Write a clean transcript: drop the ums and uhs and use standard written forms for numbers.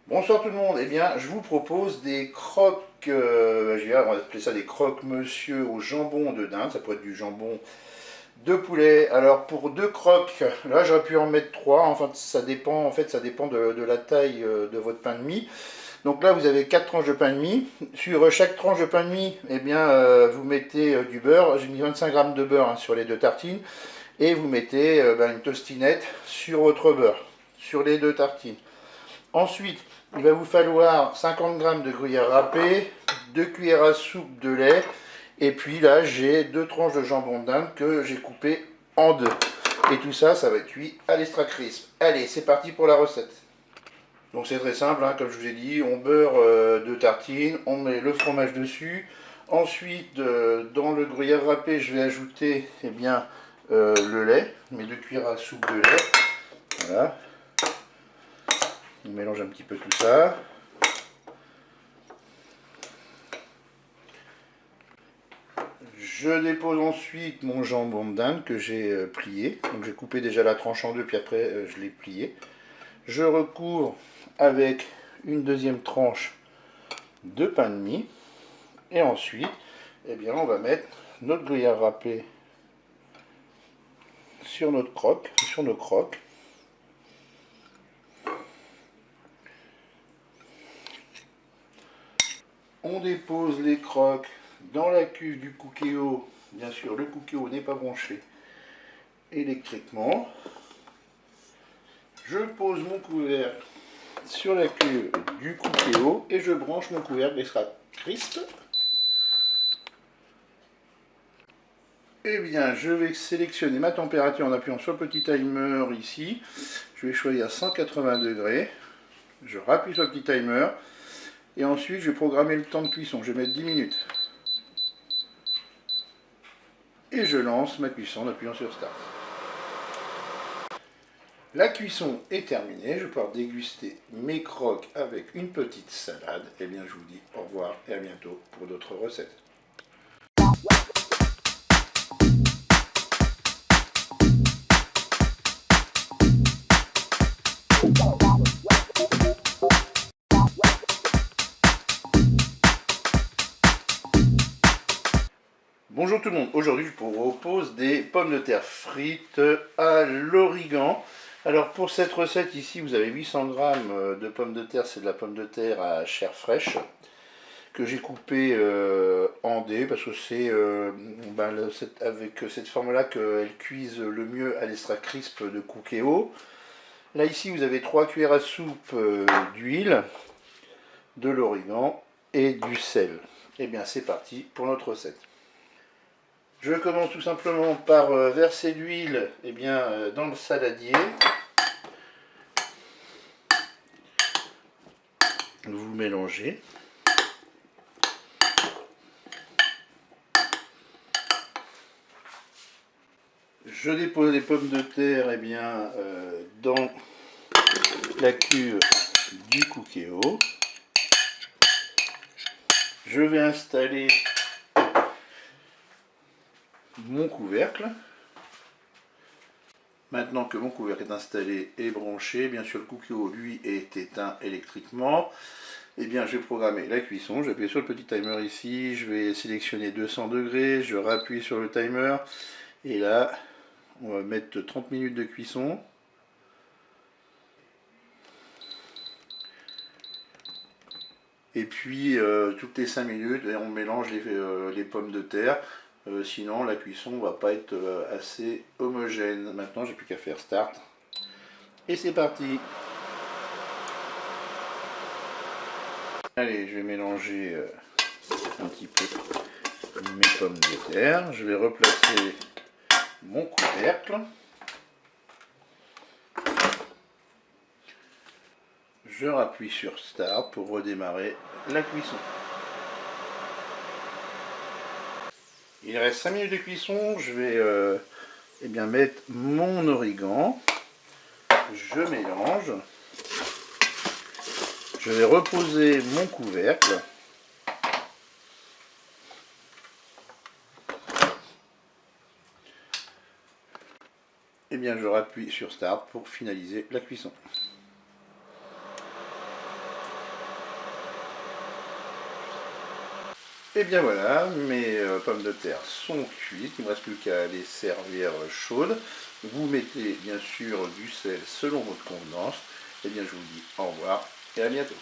Bonsoir tout le monde, eh bien je vous propose des croques, on va appeler ça des croques monsieur au jambon de dinde, ça pourrait être du jambon de poulet. Alors pour deux croques, là j'aurais pu en mettre trois, enfin ça dépend de la taille de votre pain de mie. Donc là vous avez quatre tranches de pain de mie, sur chaque tranche de pain de mie, eh bien vous mettez du beurre, j'ai mis 25 grammes de beurre hein, sur les deux tartines, et vous mettez une tostinette sur votre beurre, sur les deux tartines. Ensuite, il va vous falloir 50 grammes de gruyère râpée, 2 cuillères à soupe de lait, et puis là j'ai deux tranches de jambon d'Inde que j'ai coupé en deux. Et tout ça, ça va être cuit à l'extra crisp. Allez, c'est parti pour la recette. Donc c'est très simple, hein, comme je vous ai dit, on beurre deux tartines, on met le fromage dessus. Ensuite, dans le gruyère râpé, je vais ajouter le lait, mes deux cuillères à soupe de lait. Voilà, on mélange un petit peu tout ça. Je dépose ensuite mon jambon d'Inde que j'ai plié. Donc j'ai coupé déjà la tranche en deux, puis après je l'ai plié. Je recouvre avec une deuxième tranche de pain de mie. Et ensuite, on va mettre notre gruyère râpée sur notre croque, sur nos croques. On dépose les croques dans la cuve du Cookéo. Bien sûr, le Cookéo n'est pas branché électriquement. Je pose mon couvercle sur la cuve du Cookéo et je branche mon couvercle Extra Crisp. Je vais sélectionner ma température en appuyant sur le petit timer ici. Je vais choisir 180 degrés. Je rappuie sur le petit timer. Et ensuite, je vais programmer le temps de cuisson. Je vais mettre 10 minutes. Et je lance ma cuisson en appuyant sur Start. La cuisson est terminée. Je vais pouvoir déguster mes croques avec une petite salade. Je vous dis au revoir et à bientôt pour d'autres recettes. Bonjour tout le monde, aujourd'hui je vous propose des pommes de terre frites à l'origan. Alors pour cette recette ici vous avez 800 g de pommes de terre, c'est de la pomme de terre à chair fraîche que j'ai coupée en dés parce que c'est avec cette forme là qu'elle cuise le mieux à l'extra crisp de Cookéo. Là ici vous avez 3 cuillères à soupe d'huile, de l'origan et du sel. Et bien c'est parti pour notre recette. Je commence tout simplement par verser l'huile dans le saladier. Vous mélangez. Je dépose les pommes de terre dans la cuve du Cookéo. Je vais installer mon couvercle. Maintenant que mon couvercle est installé et branché, bien sûr le Cookéo lui est éteint électriquement. Je vais programmer la cuisson. Je vais appuyer sur le petit timer ici. Je vais sélectionner 200 degrés. Je rappuie sur le timer. Et là, on va mettre 30 minutes de cuisson. Et puis, toutes les 5 minutes, on mélange les pommes de terre. Sinon, la cuisson ne va pas être assez homogène. Maintenant, j'ai plus qu'à faire start. Et c'est parti. Allez, je vais mélanger un petit peu mes pommes de terre. Je vais replacer mon couvercle. Je rappuie sur Start pour redémarrer la cuisson. Il reste 5 minutes de cuisson. Je vais mettre mon origan. Je mélange. Je vais reposer mon couvercle. Je rappuie sur Start pour finaliser la cuisson. Et bien voilà, mes pommes de terre sont cuites, il ne me reste plus qu'à les servir chaudes. Vous mettez bien sûr du sel selon votre convenance. Et bien je vous dis au revoir et à bientôt.